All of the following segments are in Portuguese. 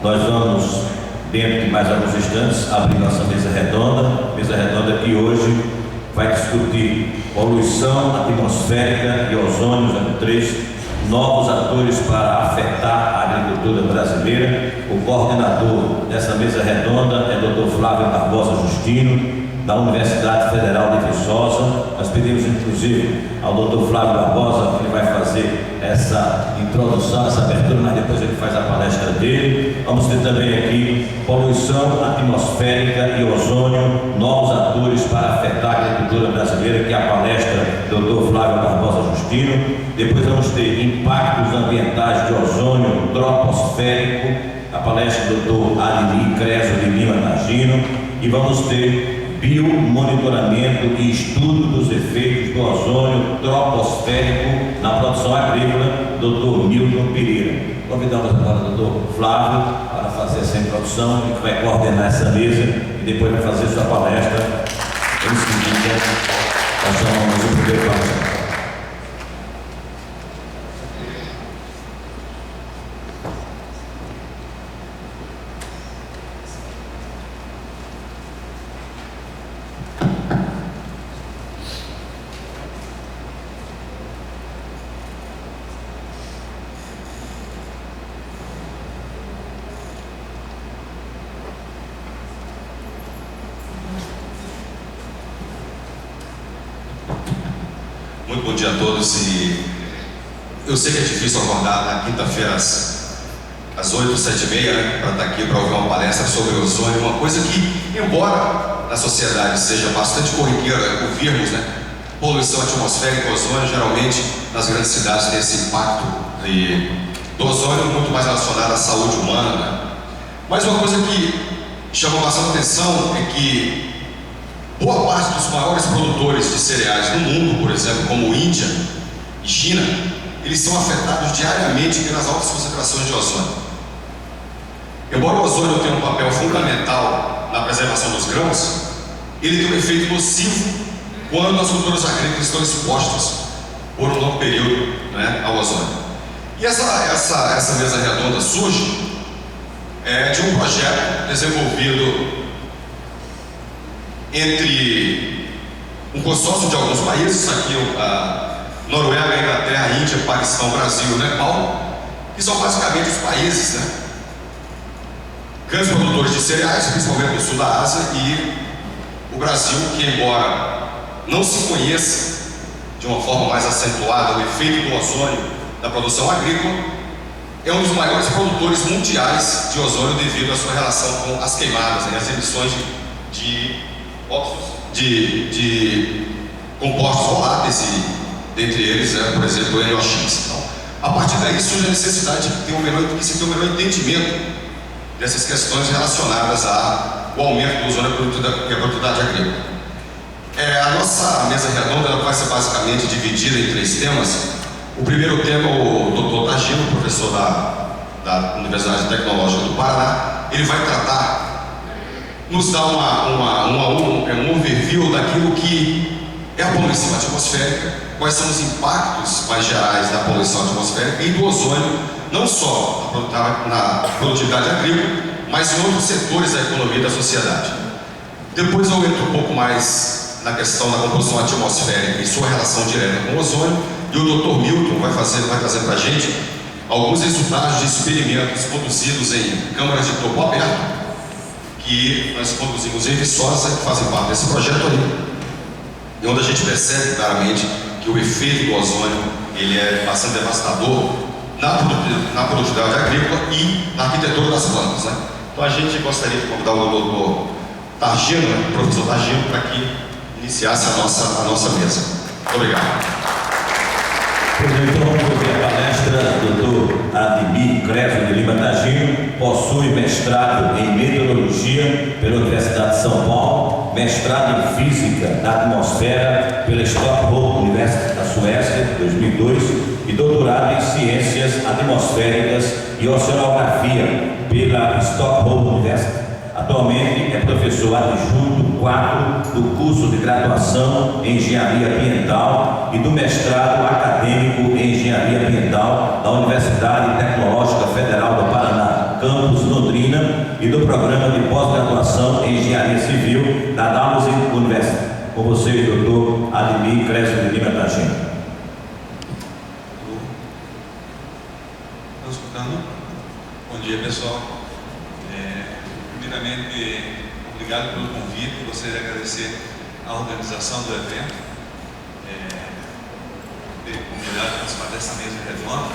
Nós vamos, dentro de mais alguns instantes, abrir nossa mesa redonda que hoje vai discutir poluição atmosférica e ozônio, 03, novos atores para afetar a agricultura brasileira. O coordenador dessa mesa redonda é o Dr. Flávio Barbosa Justino, da Universidade Federal de Viçosa. Nós pedimos, inclusive, ao Dr. Flávio Barbosa, que ele vai fazer essa introdução, essa abertura, mas depois ele faz a palestra dele. Vamos ter também aqui poluição atmosférica e ozônio, novos atores para afetar a agricultura brasileira, que é a palestra do Dr. Flávio Barbosa Justino. Depois vamos ter impactos ambientais de ozônio troposférico, a palestra do Dr. Ademir Creso de Lima Tagino. E vamos ter biomonitoramento e estudo dos efeitos do ozônio troposférico na produção agrícola, Dr. Milton Pereira. Convidamos agora o Dr. Flávio para fazer essa introdução, que vai coordenar essa mesa e depois vai fazer sua palestra. Em seguida, nós chamamos o primeiro palestrante. Muito bom dia a todos. E eu sei que é difícil acordar na quinta-feira às 8, 7h30, né, para estar aqui para ouvir uma palestra sobre ozônio, uma coisa que, embora na sociedade seja bastante corriqueira ouvirmos, né, poluição atmosférica, ozônio, geralmente nas grandes cidades tem esse impacto do ozônio muito mais relacionado à saúde humana, né? Mas uma coisa que chama bastante atenção é que boa parte dos maiores produtores de cereais do mundo, por exemplo, como Índia e China, eles são afetados diariamente pelas altas concentrações de ozônio. Embora o ozônio tenha um papel fundamental na preservação dos grãos, ele tem um efeito nocivo quando as culturas agrícolas estão expostas por um longo período, né, ao ozônio. E essa mesa redonda surge de um projeto desenvolvido entre um consórcio de alguns países, aqui a Noruega, Inglaterra, Índia, Paquistão, Brasil, Nepal, que são basicamente os países, né, grandes produtores de cereais, principalmente no sul da Ásia, e o Brasil, que embora não se conheça de uma forma mais acentuada o efeito do ozônio na produção agrícola, é um dos maiores produtores mundiais de ozônio devido à sua relação com as queimadas, né, as emissões de compostos voláteis, e dentre eles, por exemplo, o NOx. Então, a partir daí surge a necessidade de se ter um melhor entendimento dessas questões relacionadas ao aumento do ozônio e a produtividade agrícola. A nossa mesa redonda ela vai ser basicamente dividida em 3 temas. O primeiro tema, o Dr. Tagino, professor da Universidade Tecnológica do Paraná, ele vai nos dar um overview daquilo que é a poluição atmosférica, quais são os impactos mais gerais da poluição atmosférica e do ozônio, não só na produtividade agrícola, mas em outros setores da economia e da sociedade. Depois eu entro um pouco mais na questão da composição atmosférica e sua relação direta com o ozônio, e o Dr. Milton vai trazer para a gente alguns resultados de experimentos produzidos em câmaras de topo aberto, que nós produzimos em Viçosa, que fazem parte desse projeto aí, e onde a gente percebe claramente que o efeito do ozônio ele é bastante devastador na produtividade agrícola e na arquitetura das plantas, né? Então a gente gostaria de convidar o Dr. Tagino, o professor Tagino, para que iniciasse a nossa mesa. Muito obrigado. Então, vamos ouvir a palestra do Dr. Ademir Creso de Lima Tagino, possui mestrado em Meteorologia pela Universidade de São Paulo, mestrado em Física da Atmosfera pela Stockholm University da Suécia, 2002, e doutorado em Ciências Atmosféricas e Oceanografia pela Stockholm University. Atualmente é professor adjunto 4 do curso de graduação em Engenharia Ambiental e do mestrado acadêmico em Engenharia Ambiental da Universidade Tecnológica Federal do Paraná, campus Londrina. e do Programa de Pós-Graduação em Engenharia Civil da Dalmos University. Com vocês, doutor Ademir Crespo de Lima Tagino. Estão escutando? Bom dia, pessoal. Primeiramente, obrigado pelo convite. Gostaria de agradecer a organização do evento, ter convidado a participar dessa mesa redonda.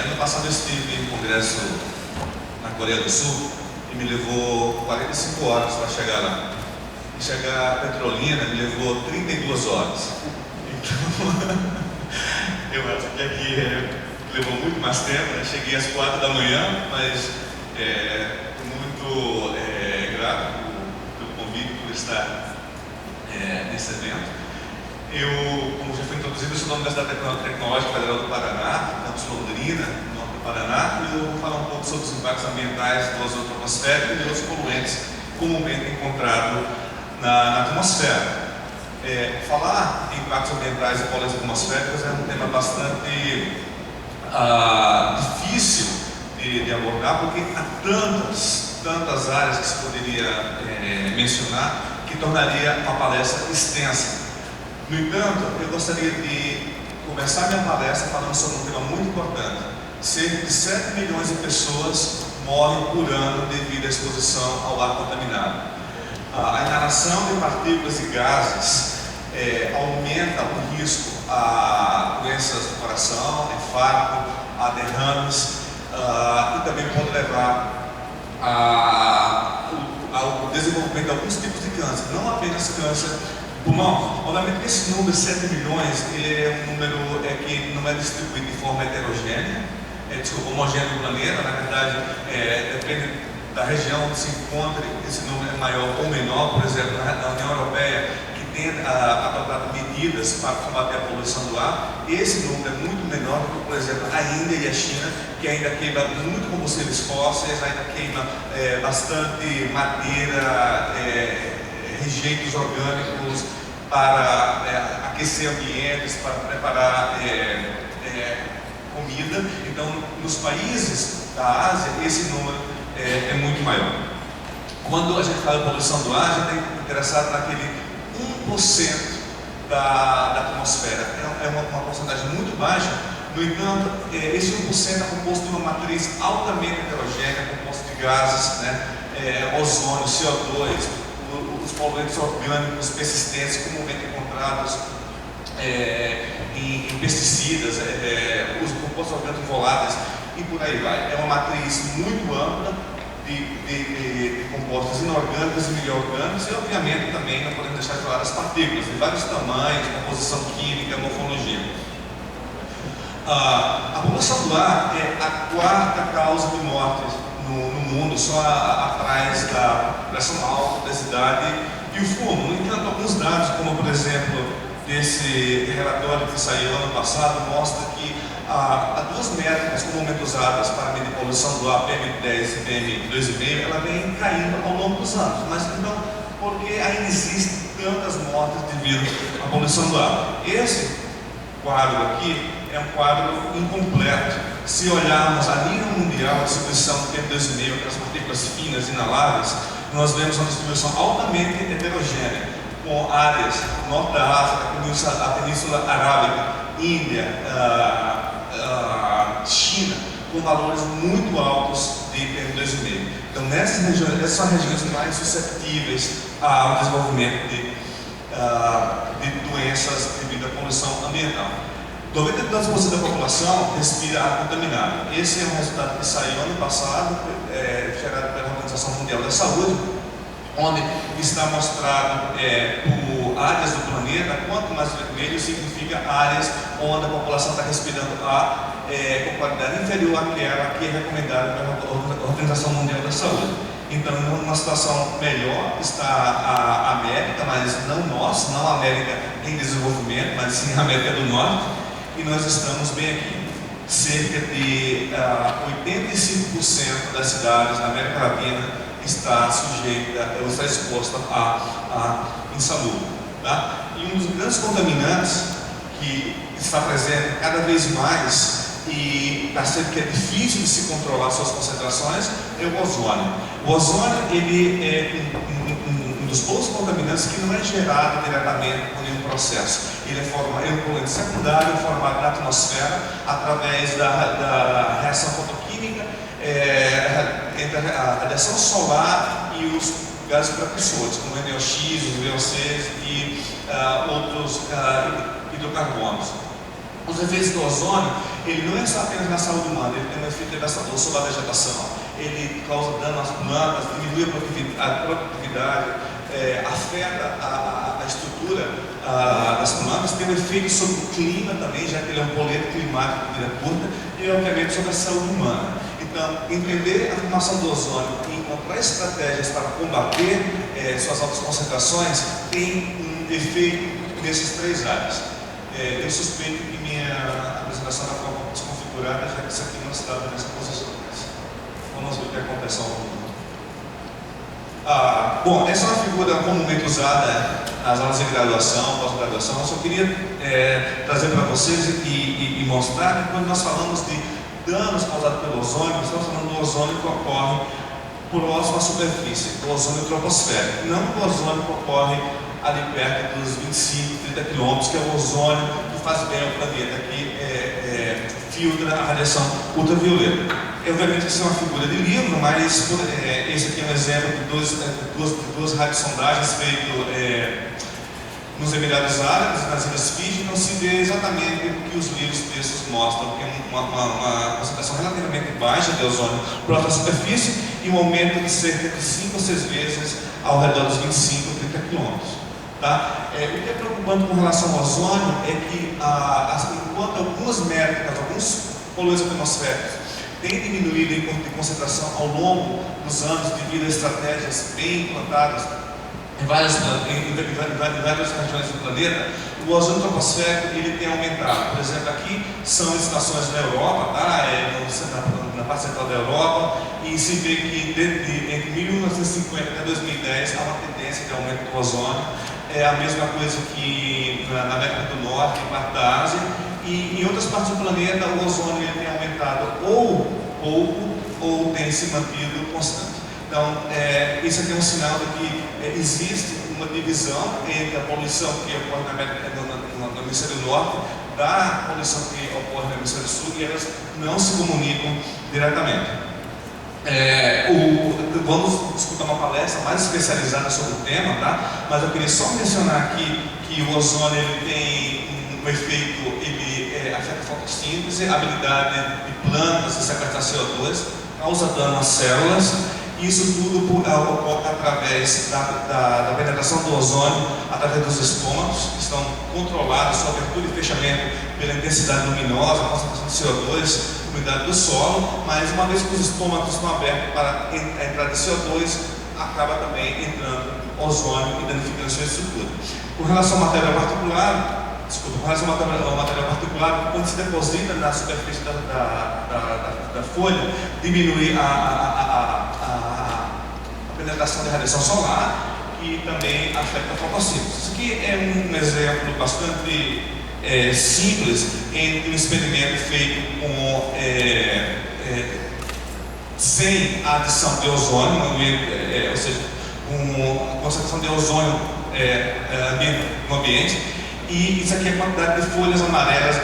Ano passado eu estive em um congresso na Coreia do Sul e me levou 45 horas para chegar lá. E chegar a Petrolina me levou 32 horas. Então, eu acho que aqui levou muito mais tempo, né? Cheguei às 4 da manhã, mas estou muito grato pelo convite, por estar nesse evento. Eu, como já foi introduzido, sou da Universidade Tecnológica Federal do Paraná, campus Londrina, no norte do Paraná, e eu vou falar um pouco sobre os impactos ambientais do ozônio atmosférico e de outros poluentes comumente encontrados na atmosfera. Falar em impactos ambientais e poluentes atmosféricos é um tema bastante difícil de abordar, porque há tantas áreas que se poderia mencionar, que tornaria uma palestra extensa. No entanto, eu gostaria de começar minha palestra falando sobre um tema muito importante. Cerca de 7 milhões de pessoas morrem por ano devido à exposição ao ar contaminado. A inalação de partículas e gases aumenta o risco a doenças do coração, infarto, a derrames, e também pode levar ao desenvolvimento de alguns tipos de câncer, não apenas câncer pulmão. Obviamente que esse número de 7 milhões ele é um número que não é distribuído de forma heterogênea, homogêneo no planeta. Na verdade, depende da região onde se encontra, esse número é maior ou menor. Por exemplo, na União Europeia, que tem adotado medidas para combater a poluição do ar, esse número é muito menor do que, por exemplo, a Índia e a China, que ainda queima muito combustíveis fósseis, ainda queima bastante madeira, rejeitos orgânicos para aquecer ambientes, para preparar comida. Então, nos países da Ásia, esse número é muito maior. Quando a gente fala de poluição do ar, a gente tem que interessar naquele 1% da atmosfera. É uma porcentagem muito baixa. No entanto, esse 1% é composto de uma matriz altamente heterogênea, composto de gases, ozônio, CO2, os poluentes orgânicos persistentes comumente encontrados em pesticidas, os compostos orgânicos voláteis e por aí vai. É uma matriz muito ampla de compostos inorgânicos e miliorgânicos, e obviamente também não podemos deixar de falar das partículas de vários tamanhos, composição química, morfologia. A poluição do ar é a 4ª causa de morte no mundo, só atrás da pressão alta, obesidade e o fumo. No entanto, alguns dados, como por exemplo desse relatório que saiu ano passado, mostra que há duas métricas comumente usadas para medir poluição do ar, PM10 e PM2,5, ela vem caindo ao longo dos anos. Mas então, por que ainda existem tantas mortes devido à poluição do ar? Esse quadro aqui é um quadro incompleto. Se olharmos a nível mundial a distribuição do PM2,5, aquelas partículas finas inaláveis, nós vemos uma distribuição altamente heterogênea, com áreas norte da África, a Península Arábica, Índia, China, com valores muito altos de PM2,5. Então, nessas regiões, essas são regiões mais suscetíveis ao desenvolvimento de doenças devido à poluição ambiental. 92% da população respira ar contaminado. Esse é um resultado que saiu ano passado, gerado pela Organização Mundial da Saúde, onde está mostrado por áreas do planeta, quanto mais vermelho significa áreas onde a população está respirando ar com qualidade inferior àquela que é recomendada pela Organização Mundial da Saúde. Então, numa situação melhor está a América, mas não nós, não a América em desenvolvimento, mas sim a América do Norte, e nós estamos bem aqui. Cerca de 85% das cidades da América Latina está sujeita, ou está exposta a insalubre. Tá? E um dos grandes contaminantes que está presente cada vez mais e percebe que é difícil de se controlar suas concentrações, é o ozônio. O ozônio, ele é um dos poucos contaminantes que não é gerado diretamente por nenhum processo. Ele é um poluente secundário formado na atmosfera através da reação fotoquímica entre a radiação solar e os gases precursores, como o NOx, os VOCs e outros hidrocarbonos. Os efeitos do ozônio, ele não é só apenas na saúde humana, ele tem um efeito devastador sobre a vegetação. Ele causa dano às plantas, diminui a produtividade, afeta a estrutura das plantas, tem um efeito sobre o clima também, já que ele é um poluente climático de vida curta, e obviamente sobre a saúde humana. Então, entender a formação do ozônio e encontrar estratégias para combater suas altas concentrações tem um efeito nessas três áreas. Eu suspeito que minha apresentação está um pouco desconfigurada, já que isso aqui não estava nessa posição. Vamos ver o que acontece ao longo. Bom, essa é uma figura comumente usada nas aulas de graduação, pós-graduação. Eu só queria trazer para vocês e mostrar que quando nós falamos de danos causados pelo ozônio, nós estamos falando do ozônio que ocorre próximo à superfície, do ozônio troposférico, não do ozônio que ocorre ali perto dos 25, 30 quilômetros, que é o ozônio que faz bem ao planeta, que filtra a radiação ultravioleta. Obviamente isso é uma figura de livro, mas esse aqui é um exemplo de duas radiosondagens feitas nos Emirados Árabes, nas Ilhas Fiji. Não se vê exatamente o que os livros textos mostram, que é uma concentração relativamente baixa de ozônio próximo à superfície e um aumento de cerca de 5 ou 6 vezes ao redor dos 25 ou 30 quilômetros. Tá? O que é preocupante com relação ao ozônio é que, enquanto algumas métricas, alguns poluentes atmosféricos têm diminuído em concentração ao longo dos anos devido a estratégias bem implantadas em várias regiões do planeta, o ozônio troposférico ele tem aumentado. Por exemplo, aqui são estações na Europa, tá? Na parte central da Europa, e se vê que entre 1950 até 2010 há uma tendência de aumento do ozônio. É a mesma coisa que na América do Norte, em parte da Ásia, e em outras partes do planeta o ozônio ele tem aumentado ou pouco ou tem se mantido constante. Então, isso aqui é um sinal de que existe uma divisão entre a poluição que ocorre no hemisfério norte da poluição que ocorre no hemisfério sul, e elas não se comunicam diretamente. Vamos escutar uma palestra mais especializada sobre o tema, tá? Mas eu queria só mencionar aqui que o ozônio ele tem um efeito, ele afeta a fotossíntese, a habilidade de plantas de sequestrar CO2, causa dano às células. Isso tudo ocorre através da penetração do ozônio, através dos estômagos, que estão controlados, sua abertura e fechamento pela intensidade luminosa, concentração de CO2, umidade do solo, mas uma vez que os estômagos estão abertos para a entrada de CO2, acaba também entrando ozônio e danificando sua estrutura. Com relação à matéria particular, quando se deposita na superfície da folha, diminui a penetração de radiação solar e também afeta a fotossíntese. Isso aqui é um exemplo bastante simples em um experimento feito com sem a adição de ozônio, ou seja, com concentração de ozônio no ambiente. E isso aqui é a quantidade de folhas amarelas de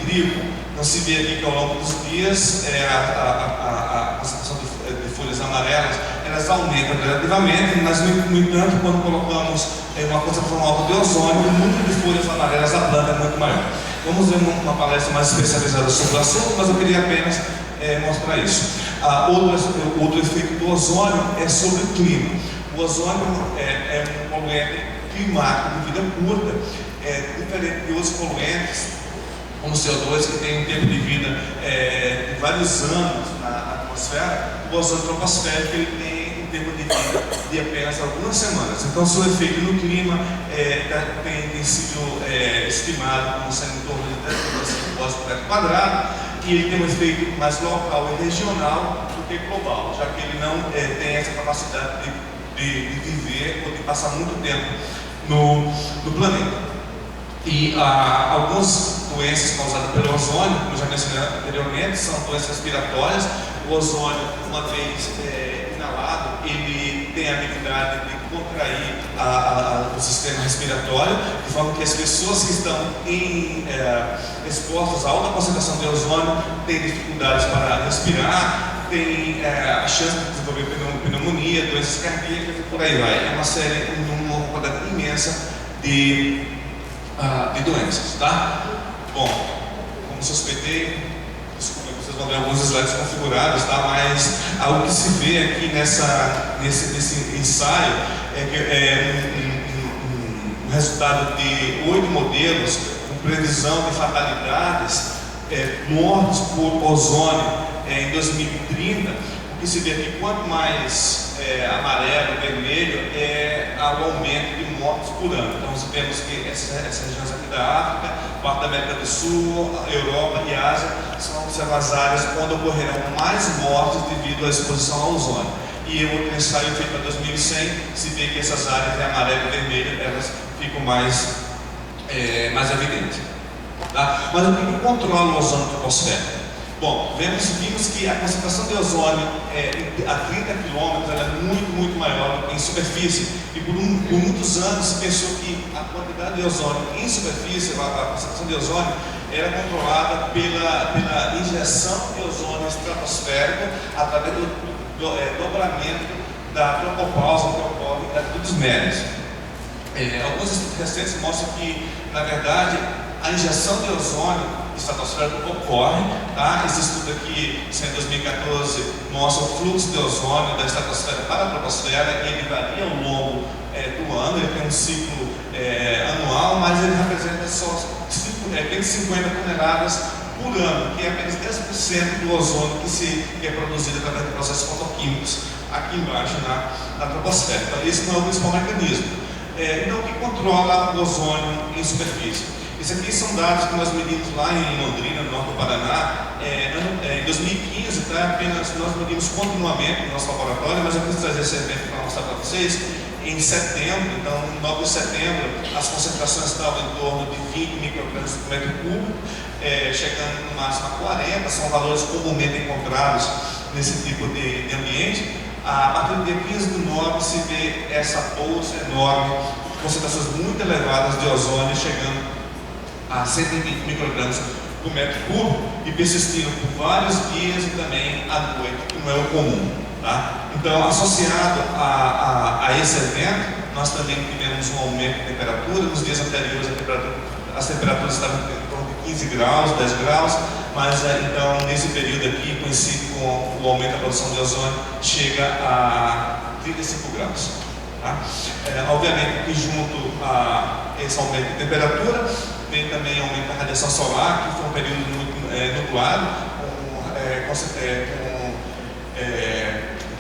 trigo. Então se vê aqui que ao longo dos dias a concentração de folhas amarelas elas aumentam gradativamente, mas no entanto quando colocamos uma concentração alta de ozônio, o número de folhas amarelas da planta é muito maior. Vamos ver uma palestra mais especializada sobre o assunto, mas eu queria apenas mostrar isso. Outro efeito do ozônio é sobre o clima. O ozônio é um poluente climático de vida curta, diferente de outros poluentes, como o CO2, que tem um tempo de vida de vários anos na atmosfera. O ozônio troposférico ele tem um tempo de vida de apenas algumas semanas. Então, seu efeito no clima tem sido estimado como sendo em torno de 10 kg por metro quadrado, e ele tem um efeito mais local e regional do que global, já que ele não tem essa capacidade de viver ou de passar muito tempo no planeta. E alguns doenças causadas pelo ozônio, como eu já mencionei anteriormente, são doenças respiratórias. O ozônio, uma vez inalado, ele tem a habilidade de contrair o sistema respiratório, de forma que as pessoas que estão expostas a alta concentração de ozônio têm dificuldades para respirar, têm a chance de desenvolver pneumonia, doenças cardíacas e por aí vai. É uma série, uma quantidade imensa de doenças, tá? Bom, como suspeitei, vocês vão ver alguns slides configurados, tá? Mas algo que se vê aqui nesse ensaio é que um resultado de 8 modelos com previsão de fatalidades mortes por ozônio em 2030. O que se vê aqui, quanto mais amarelo, vermelho, é o aumento de mortes por ano. Então, nós vemos que essas regiões aqui da África, parte da América do Sul, Europa e Ásia, são as áreas onde ocorrerão mais mortes devido à exposição ao ozônio. E o outro ensaio feito para 2100, se vê que essas áreas de amarelo e vermelho, elas ficam mais evidentes. Tá? Mas o que controla o ozônio troposférico? Bom, vimos que a concentração de ozônio a 30 km é muito maior do que em superfície. E por muitos anos se pensou que a quantidade de ozônio em superfície, a concentração de ozônio, era controlada pela injeção de ozônio estratosférico através do dobramento da tropopausa que ocorre em latitudes médias. Alguns estudos recentes mostram que, na verdade, a injeção de ozônio estratosférico ocorre, tá? Esse estudo aqui, em 2014, mostra o fluxo de ozônio da estratosfera para a troposfera, e ele varia ao longo do ano, ele tem um ciclo anual, mas ele representa só 550 toneladas por ano, que é apenas 10% do ozônio que é produzido através de processos fotoquímicos aqui embaixo na troposfera. Então, esse não é o principal mecanismo. Então, o que controla o ozônio em superfície? Esses aqui são dados que nós medimos lá em Londrina, no norte do Paraná. Em 2015, tá? Apenas nós medimos continuamente no nosso laboratório, mas eu quis trazer esse evento para mostrar para vocês. Em setembro, então, no 9 de setembro, as concentrações estavam em torno de 20 microgramas por metro cúbico, chegando no máximo a 40, são valores comumente encontrados nesse tipo de ambiente. A partir do dia 15 do 9 se vê essa bolsa enorme, concentrações muito elevadas de ozônio, chegando a 120 microgramas por metro cúbico e persistindo por vários dias e também à noite, que não é o comum. Tá? Então, associado a esse evento, nós também tivemos um aumento de temperatura. Nos dias anteriores, as temperaturas estavam em torno de 15 graus, 10 graus, mas então, nesse período aqui, coincide com o aumento da produção de ozônio, chega a 35 graus. Tá? Obviamente que junto a esse aumento de temperatura, vem também aumento da radiação solar, que foi um período muito nublado, com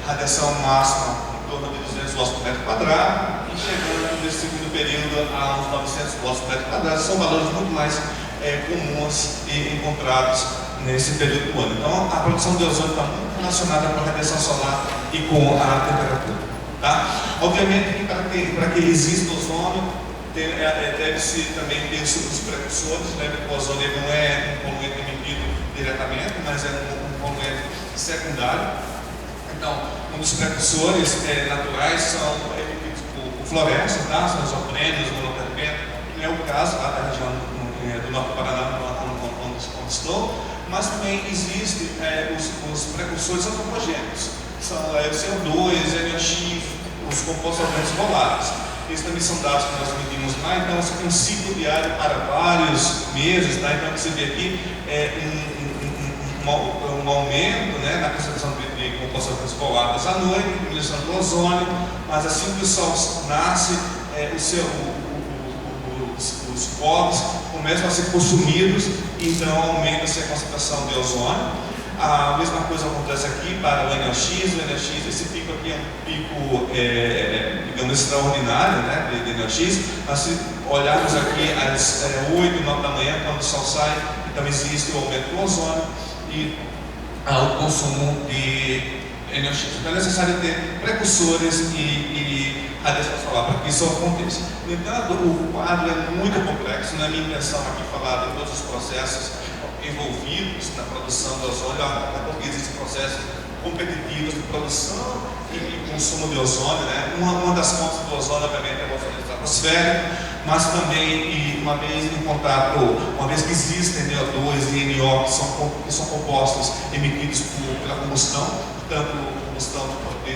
radiação máxima em torno de 200 watts por metro quadrado, e chegando nesse segundo período a uns 900 watts por metro quadrado. São valores muito mais comuns e encontrados nesse período do ano. Então, a produção de ozônio está muito relacionada com a radiação solar e com a temperatura. Tá? Obviamente que para que exista ozônio, deve-se também ter os precursores, né? O ozônio não é um poluente emitido diretamente, mas é um poluente secundário. Então, um dos precursores naturais são o fluoresce, tá? São os isoprentos, os monoterpenos, que não é o caso lá da região do norte do Paraná, onde estou, mas também existem os precursores antropogênicos, são o CO2, NOx, os compostos orgânicos voláteis. Esses também são dados que nós medimos lá, então isso tem um ciclo diário para vários meses, tá? Então o que você vê aqui um aumento, né, na concentração de compostos orgânicos voláteis à noite, diminuição do ozônio, mas assim que o sol nasce, os poros começam a ser consumidos, então aumenta-se a concentração de ozônio. A mesma coisa acontece aqui para o NOx. O NOx, esse pico aqui é um pico, digamos, extraordinário, né, de NOx. Mas se olharmos aqui às 8, 9 da manhã, quando o sol sai, então existe o aumento do ozônio e o consumo de NOx. Então é necessário ter precursores e a Deus para falar para que isso aconteça. No entanto, o quadro é muito complexo, não é minha intenção aqui falar de todos os processos envolvidos na produção do ozônio, até porque existem processos competitivos de produção e consumo de ozônio, né? Uma das fontes do ozônio, obviamente, é o ozônio estratosférico, mas também, uma vez em contato, uma vez que existem NO2 e NO, que são compostos emitidos pela combustão, tanto combustão de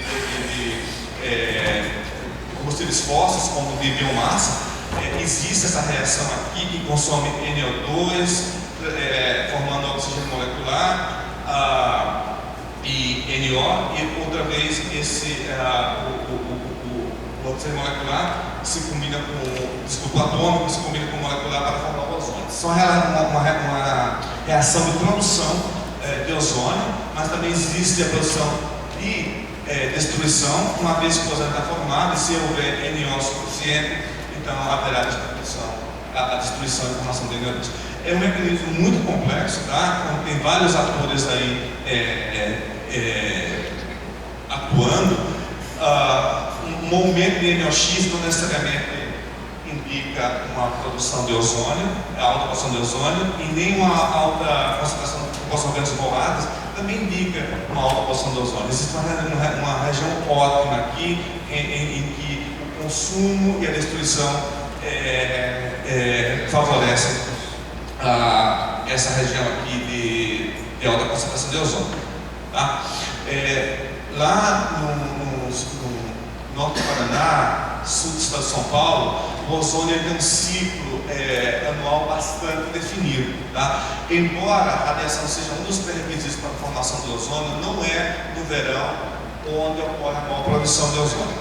combustíveis fósseis como de biomassa, existe essa reação aqui que consome NO2, formando oxigênio molecular e NO, e outra vez o oxigênio molecular se combina com o atômico, se combina com o molecular para formar o ozônio. Só uma reação de produção de ozônio, mas também existe a produção e destruição, uma vez que o ozônio está formado, e se houver NO suficiente, então haverá a destruição e formação de NO2. É um mecanismo muito complexo, tá? Tem vários atores aí atuando. Um aumento de NOx não necessariamente indica uma produção de ozônio, alta produção de ozônio, e nem uma alta concentração de solventes borrados também indica uma alta produção de ozônio. Existe uma região ótima aqui em que o consumo e a destruição favorecem essa região aqui de alta concentração de ozônio. Tá? Lá no norte do Paraná, sul do estado de São Paulo, o ozônio tem um ciclo anual bastante definido. Tá? Embora a radiação seja um dos pré-requisitos para a formação do ozônio, não é no verão onde ocorre a maior produção de ozônio.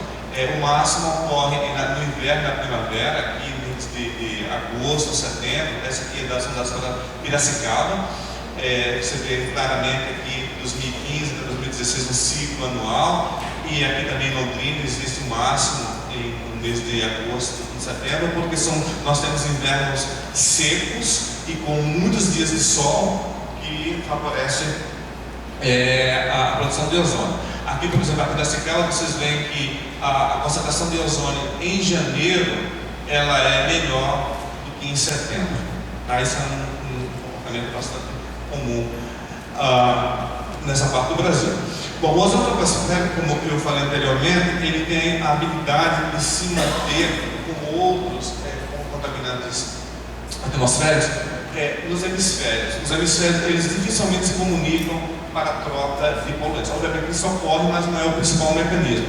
O máximo ocorre no inverno e na primavera, aqui de agosto, setembro. Essa aqui é da zona da Piracicaba. Você vê claramente aqui de 2015 até 2016 um ciclo anual, e aqui também em Londrina existe o máximo no mês de agosto e setembro, porque nós temos invernos secos e com muitos dias de sol que favorecem a produção de ozônio. Aqui, por exemplo, aqui da Piracicaba, vocês veem que a concentração de ozônio em janeiro ela é melhor do que em setembro. Isso é um comportamento bastante comum nessa parte do Brasil. Bom, o ozônio estratosférico, como eu falei anteriormente, ele tem a habilidade de se manter com outros contaminantes atmosféricos nos hemisférios. Os hemisférios, eles dificilmente se comunicam para a troca de poluentes. Obviamente isso ocorre, mas não é o principal mecanismo.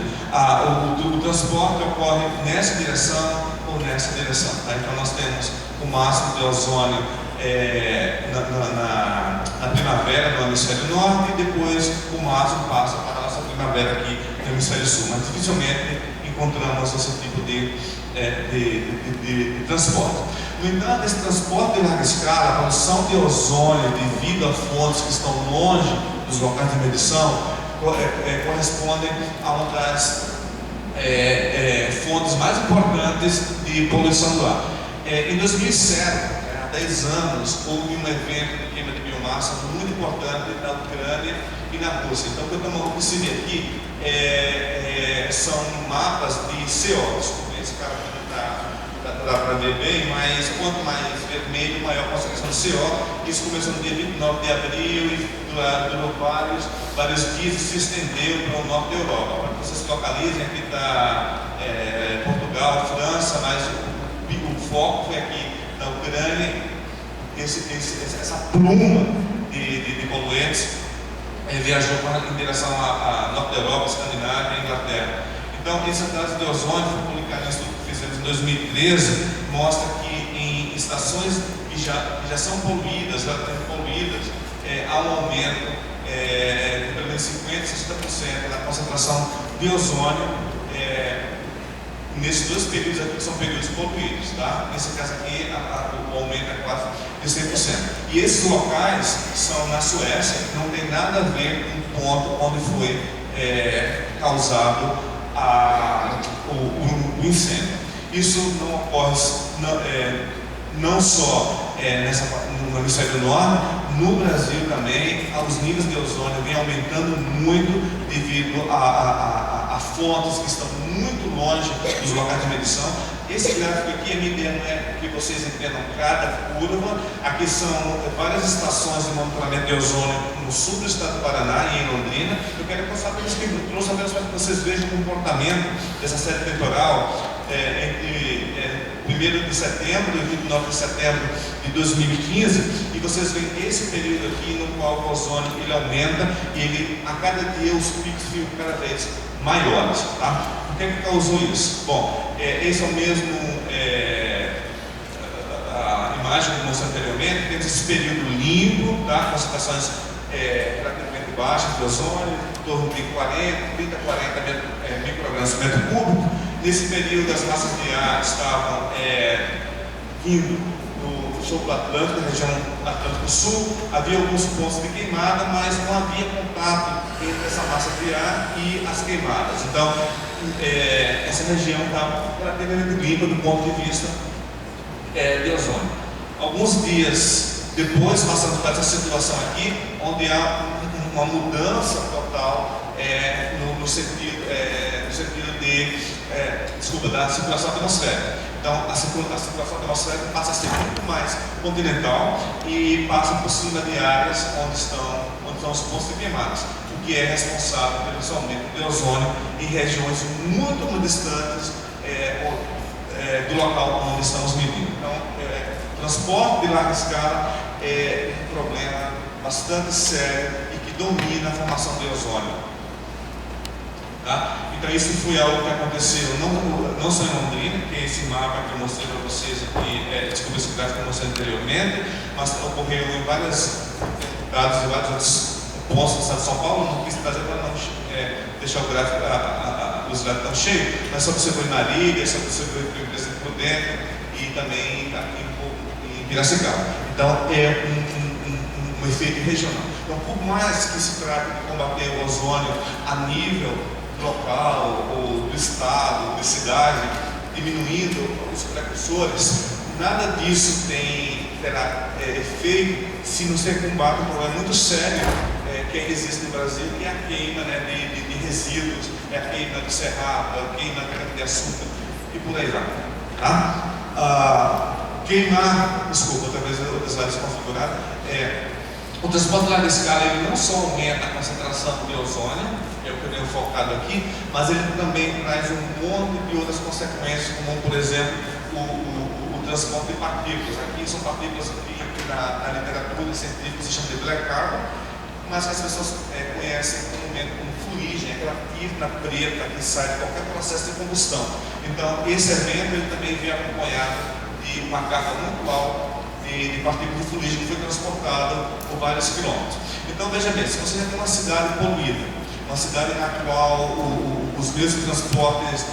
O transporte ocorre nessa direção ou nessa direção. Tá? Então nós temos o máximo de ozônio na primavera no hemisfério norte, e depois o máximo passa para a nossa primavera aqui no hemisfério sul. Mas dificilmente encontramos esse tipo de transporte. No entanto, esse transporte de larga escala, a produção de ozônio devido a fontes que estão longe dos locais de medição, correspondem a uma das fontes mais importantes de poluição do ar. Em 2007, há 10 anos, houve um evento de queima de biomassa muito importante na Ucrânia e na Rússia. Então, o que se vê aqui são mapas de CO2. Esse cara dá para ver bem, mas quanto mais vermelho, maior a concentração de CO. Isso começou no dia 29 de abril e durou vários dias e se estendeu para o norte da Europa. Para que vocês se localizem, aqui está Portugal, França, mas o foco foi aqui na Ucrânia. Essa pluma de poluentes viajou em direção a norte da Europa, Escandinávia e Inglaterra. Então, esse análise de ozônio foi publicado em estudo que fizemos em 2013, mostra que em estações que já são poluídas, há um aumento de pelo menos 50% a 60% na concentração de ozônio nesses dois períodos aqui, que são períodos poluídos. Tá? Nesse caso aqui, o aumento é quase de 100%. E esses locais são na Suécia, não tem nada a ver com o ponto onde foi causado o incêndio. Isso não ocorre não só no hemisfério norte, no Brasil também, os níveis de ozônio vêm aumentando muito devido a fontes que estão muito longe dos locais de medição. Esse gráfico aqui, a minha ideia não é que vocês entendam cada curva. Aqui são várias estações de monitoramento de ozônio no sul do estado do Paraná e em Londrina. Eu quero passar por isso que eu trouxe apenas para que vocês vejam o comportamento dessa série temporal entre 1º de setembro e 29 de setembro de 2015, e vocês veem esse período aqui no qual o ozônio ele aumenta e ele, a cada dia os picos ficam cada vez maiores. Tá? O que é que causou isso? Bom, esse é o mesmo a imagem que eu mostrei anteriormente. Temos esse período limpo, tá? Concentrações relativamente baixas de ozônio, em torno de 30-40 microgramas por metro cúbico. Nesse período, as massas de ar estavam vindo do sul do Atlântico, da região Atlântico Sul. Havia alguns pontos de queimada, mas não havia contato entre essa massa de ar e as queimadas. Então, essa região estava relativamente limpa do ponto de vista de ozônio. Alguns dias depois, passando por essa situação aqui, onde há uma mudança total no sentido da circulação atmosférica. Então, a circulação atmosférica passa a ser muito mais continental e passa por cima de áreas onde estão os pontos de queimadas, o que é responsável pelo aumento de ozônio em regiões muito distantes do local onde estamos medindo. Então, transporte de larga escala é um problema bastante sério e que domina a formação de ozônio. Tá? Então isso foi algo que aconteceu não só em Londrina, que é esse mapa que eu mostrei para vocês aqui, desculpa, esse gráfico que eu mostrei anteriormente, mas ocorreu em vários estados e vários outros pontos do estado de São Paulo. Não quis trazer para não deixar o gráfico, o slide tão cheio, mas só você foi em Marília, só você foi em Presidente Prudente e também aqui em Piracicaba. Então é um efeito regional. Então, por mais que se trate de combater o ozônio a nível local ou do estado, da cidade, diminuindo os precursores, nada disso terá efeito se não ser combate um problema muito sério que ainda existe no Brasil, que é a queima de resíduos, é a queima do cerrado, a queima da cana-de-açúcar e por aí vai. Tá? Talvez outras áreas configuradas, o transporte de larga escala ele não só aumenta a concentração de ozônio, que é o que eu tenho focado aqui, mas ele também traz um monte de outras consequências, como por exemplo o transporte de partículas. Aqui são partículas que na literatura científica se chama de black carbon, mas que as pessoas conhecem comumente como fuligem, aquela pirna preta que sai de qualquer processo de combustão. Então esse evento ele também vem acompanhado de uma carga muito alta de partículas de fuligem que foi transportada por vários quilômetros. Então veja bem, se você já tem uma cidade poluída, uma cidade na qual os meios de transporte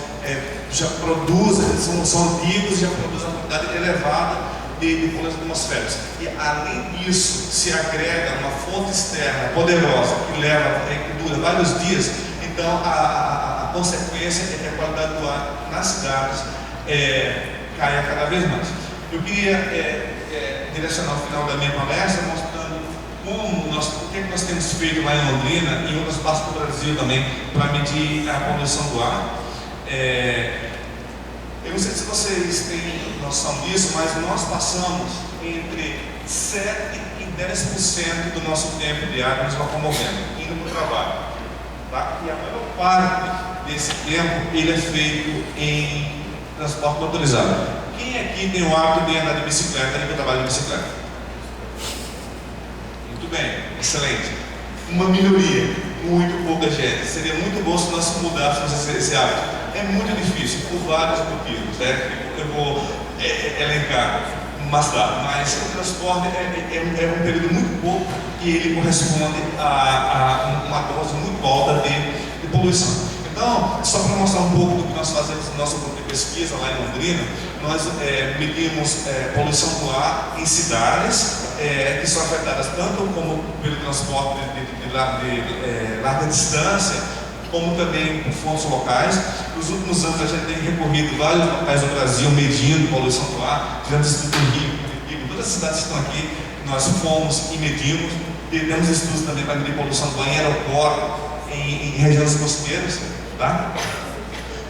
já produzem, são antigos, já produzem uma quantidade elevada de poluentes atmosféricos, e além disso se agrega uma fonte externa poderosa que dura vários dias, então a consequência é que a qualidade do ar nas cidades caia cada vez mais. Eu queria direcionar o final da minha palestra mostrando o que nós temos feito lá em Londrina e em outras partes do Brasil também para medir a poluição do ar. Eu não sei se vocês têm noção disso, mas nós passamos entre 7% e 10% do nosso tempo diário nos locomovendo, indo para o trabalho. Tá? E a maior parte desse tempo ele é feito em transporte motorizado. Quem aqui tem o hábito de andar de bicicleta e que trabalha de bicicleta? Muito bem, excelente. Uma minoria, muito pouca gente. Seria muito bom se nós mudássemos esse hábito. É muito difícil, por vários motivos, eu vou elencar mais tarde, mas o transporte é um período muito pouco e ele corresponde a uma dose muito alta de poluição. Então, só para mostrar um pouco do que nós fazemos no nosso grupo de pesquisa lá em Londrina, nós medimos poluição do ar em cidades que são afetadas tanto como pelo transporte de larga distância, como também por fontes locais. Nos últimos anos a gente tem recorrido a vários locais do Brasil medindo poluição do ar, tivemos isso no Rio, todas as cidades que estão aqui nós fomos e medimos, temos estudos também para medir poluição do ar em aeroporto, em regiões costeiras, tá?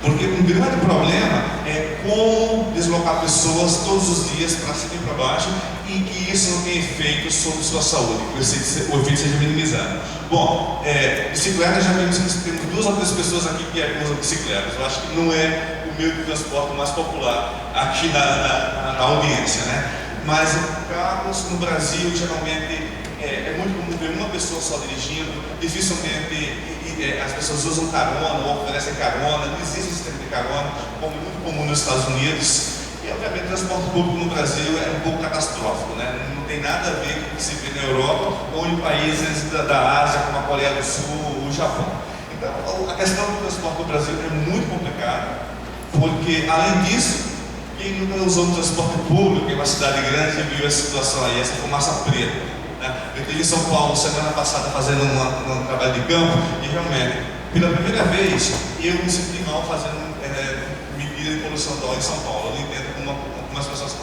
Porque um grande problema é como deslocar pessoas todos os dias para cima e para baixo e que isso não tem efeito sobre sua saúde, que o efeito seja minimizado. Bom, bicicleta, já vimos que temos 2 ou 3 pessoas aqui que usam bicicletas. Eu acho que não é o meio de transporte mais popular aqui na audiência, né? Mas carros no Brasil geralmente é muito comum ver uma pessoa só dirigindo, dificilmente as pessoas usam carona ou oferecem carona, não existe esse sistema de carona, como é muito comum nos Estados Unidos. E obviamente o transporte público no Brasil é um pouco catastrófico, né? Não tem nada a ver com o que se vê na Europa ou em países da Ásia, como a Coreia do Sul ou o Japão. Então a questão do transporte no Brasil é muito complicada, porque além disso, quem nunca usou no transporte público em uma cidade grande viu essa situação aí, essa fumaça preta. Eu estive em São Paulo semana passada fazendo um trabalho de campo e realmente, pela primeira vez, eu me senti mal fazendo medida de poluição do ar em São Paulo. Eu não entendo como as pessoas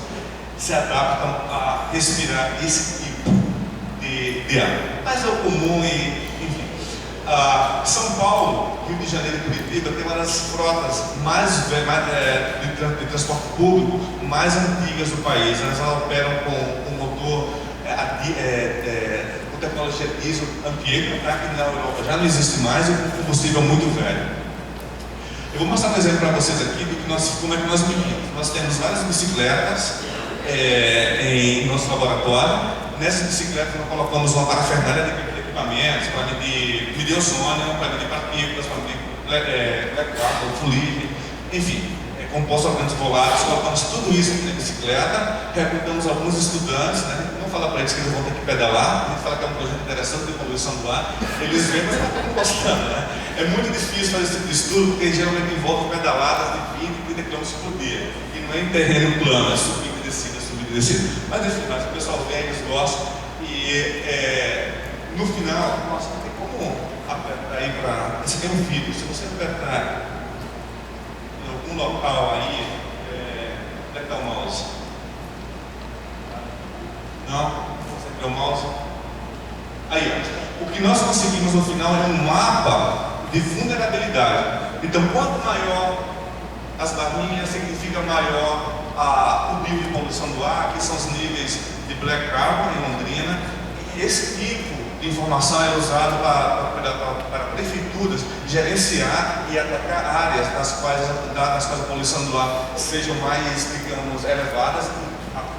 se adaptam a respirar esse tipo de ar. Mas é o comum e, enfim. São Paulo, Rio de Janeiro e Curitiba tem uma das frotas de transporte público mais antigas do país. Elas operam com motor com tecnologia diesel antiga, tá? Que na Europa já não existe mais, e com combustível muito velho. Eu vou mostrar um exemplo para vocês aqui de como é que nós medimos. Nós temos várias bicicletas em nosso laboratório. Nessas bicicletas nós colocamos uma parafernália de equipamentos para medir ozônio, para medir partículas, para medir black carbon, fuligem, enfim. Compostos orgânicos voláteis, colocamos tudo isso aqui na bicicleta, recrutamos alguns estudantes, né? Não falar para eles que eles vão ter que pedalar, a gente fala que é um projeto interessante de poluição do ar, eles veem, mas não gostando, né? É muito difícil fazer esse tipo de estudo, porque geralmente envolve pedaladas de 20 e 30 km por dia, e não é em terreno plano, é subida e descida, subida e descida. Mas enfim, o pessoal vem, eles gostam, e no final, nossa, não tem como apertar aí para. Esse aqui é um vídeo, se você apertar um local aí, onde é que está o mouse? Não? Você quer o mouse? Aí, ó. O que nós conseguimos no final é um mapa de vulnerabilidade. Então, quanto maior as barrinhas, significa maior o nível de poluição do ar, que são os níveis de black carbon em Londrina. E esse tipo de informação é usado para prefeituras gerenciar e atacar áreas nas quais a poluição do ar sejam mais, digamos, elevadas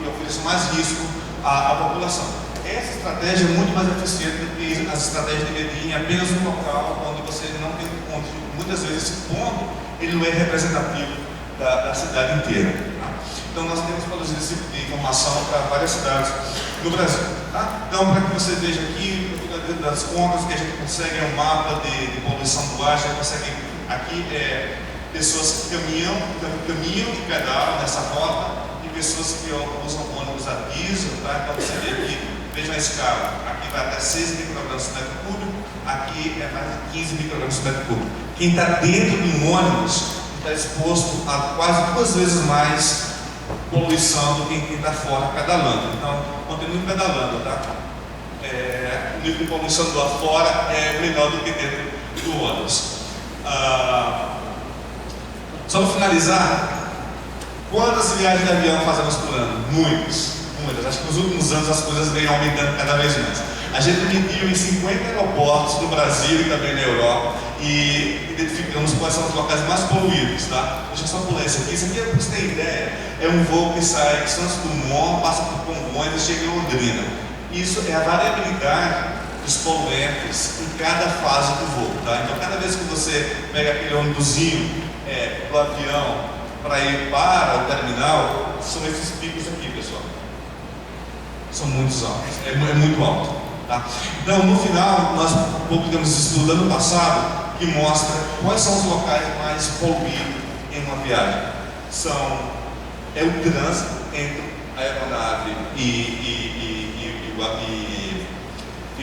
e ofereçam mais risco à população. Essa estratégia é muito mais eficiente do que as estratégias de medir em apenas um local onde você não tem ponto. Muitas vezes esse ponto ele não é representativo da cidade inteira. Então nós temos produzido esse tipo de informação para várias cidades no Brasil. Tá? Então, para que você veja aqui, das contas que a gente consegue um mapa de poluição do ar, a gente consegue aqui pessoas que caminham e pedalam nessa rota e pessoas que usam ônibus a diesel. Tá? Então você vê aqui, veja a escala, aqui vai até 6 microgramas por metro cúbico, aqui é mais de 15 microgramas por metro cúbico. Quem está dentro de um ônibus está exposto a quase 2 vezes mais poluição do que quem está fora pedalando. Então, continue pedalando, tá? O nível de poluição do ar fora é menor do que dentro do ônibus. Só para finalizar, quantas viagens de avião fazemos por ano? Muitas. Acho que nos últimos anos as coisas vêm aumentando cada vez mais. A gente mediu em 50 aeroportos no Brasil e também na Europa e identificamos quais são os locais mais poluídos, tá? Deixa eu só pular isso aqui. Isso aqui, para você ter ideia, é um voo que sai de Santos Dumont, passa por Congonhas e chega em Londrina. Isso é a variabilidade dos poluentes em cada fase do voo, tá? Então, cada vez que você pega aquele ônibusinho do avião para ir para o terminal, são esses picos aqui, pessoal. São muito altos, é muito alto. Tá? Então, no final, nós publicamos esse estudo ano passado que mostra quais são os locais mais poluídos em uma viagem. É o trânsito entre a aeronave e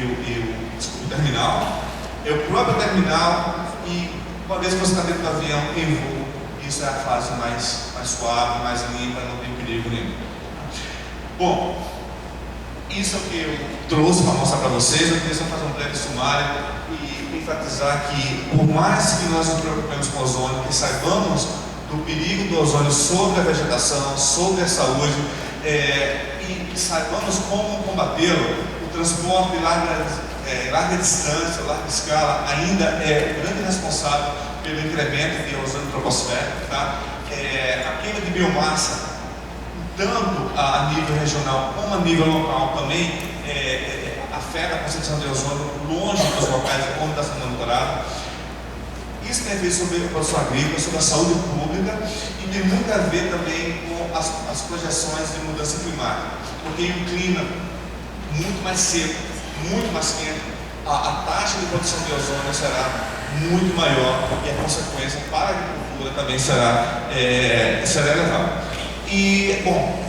o terminal, é o próprio terminal e uma vez que você está dentro do avião em voo, isso é a fase mais suave, mais limpa, não tem perigo nenhum. Bom, Isso é o que eu trouxe para mostrar para vocês. Eu queria só fazer um breve sumário e enfatizar que, por mais que nós nos preocupemos com o ozônio, que saibamos do perigo do ozônio sobre a vegetação, sobre a saúde, e saibamos como combatê-lo, o transporte em larga distância, larga escala, ainda é o grande responsável pelo incremento de ozônio troposférico. Tá? A queima de biomassa, tanto a nível regional como a nível local, também afeta a concentração de ozônio longe dos locais onde está sendo monitorado. Isso tem a ver sobre a produção agrícola, sobre a saúde pública, e tem muito a ver também com as projeções de mudança climática, porque em um clima muito mais seco, muito mais quente, a taxa de produção de ozônio será muito maior e a consequência para a agricultura também será elevada. E, bom,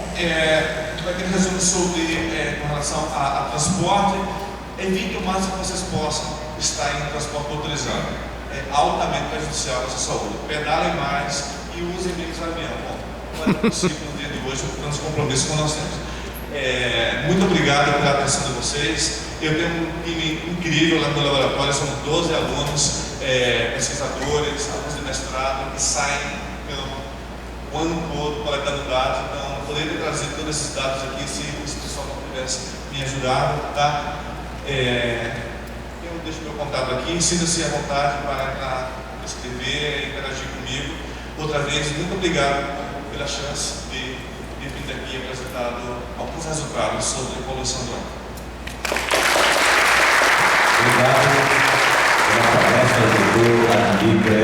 vai ter um resumo sobre, com relação a transporte. Evite o máximo que vocês possam estar em transporte motorizado. É altamente prejudicial à sua saúde. Pedalem mais e usem menos avião. Bom, não é possível no dia de hoje, por tantos compromissos que nós temos. Muito obrigado pela atenção de vocês. Eu tenho um time incrível lá no laboratório, somos 12 alunos, pesquisadores, alunos de mestrado, que saem o ano todo coletando dados. Então, eu poderia ter trazido todos esses dados aqui se o pessoal não tivesse me ajudado. Tá? Eu deixo meu contato aqui, sinta-se à vontade para escrever e interagir comigo. Outra vez, muito obrigado pela chance de vir aqui apresentado alguns resultados sobre a poluição do ar. Obrigado pela palestra do Admir.